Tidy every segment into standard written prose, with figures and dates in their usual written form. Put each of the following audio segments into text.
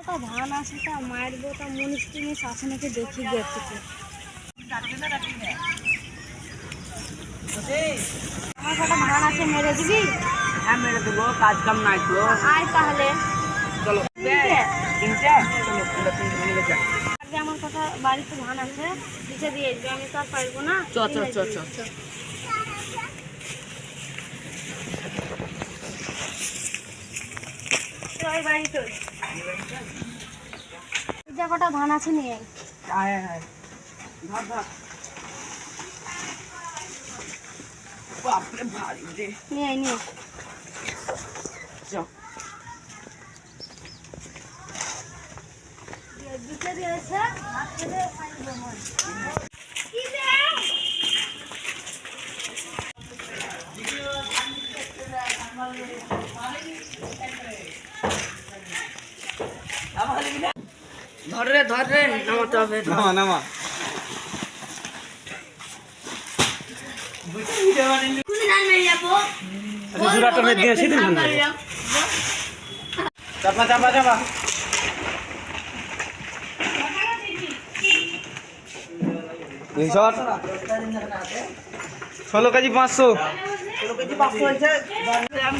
কটা ধান আছে তা মারবো তা মুনিশ টুনিশ আছে নাকি দেখি গে থেকে। আমার কটা ধান আছে মেরে দিবি? হ্যাঁ মেরে দেবো, কাজ কাম নাই তো। আয় তাহলে চলো তিনটে? তিনটে, চলো আমরা তিনটে মিলে যাই। আগে আমার কটা বাড়িতে ধান আছে দিতে দিয়ে আসবে, আমি তো আর পারবো না। চ চ চ চ চ। ওই বাড়ি তোর যা কটা ধান আছে নিয়ে আয়। আয় আয় ধর ধর। বাপরে ভারী রে। নিয়ে আয় নিয়ে। চ। দিতে দিয়েছে হাত থেকে পাইবো মন। কি রে? ধর রে ধর রে, নামাতে হবে। নামা নামা। আচ্ছা জোড়াটা মেয়ে দিয়ে সেদিন চাপা চাপা চাপা। 16 কেজি 500। 16 কেজি 500 হয়েছে। আমি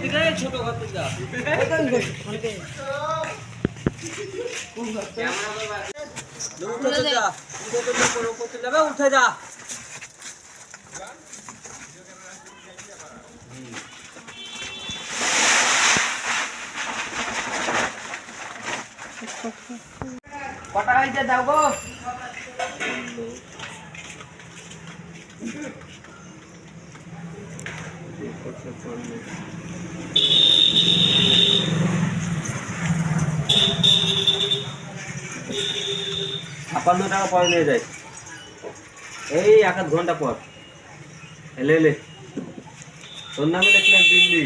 দিলে ছোট ঘর থেকে যা। উঠে যা। কটা হয়েছে দাও গো। টাকা পরে নিয়ে যায়, এই 1 আধ ঘন্টা পর। এলে এলে তোর নামে লিখলাম দিল্লি।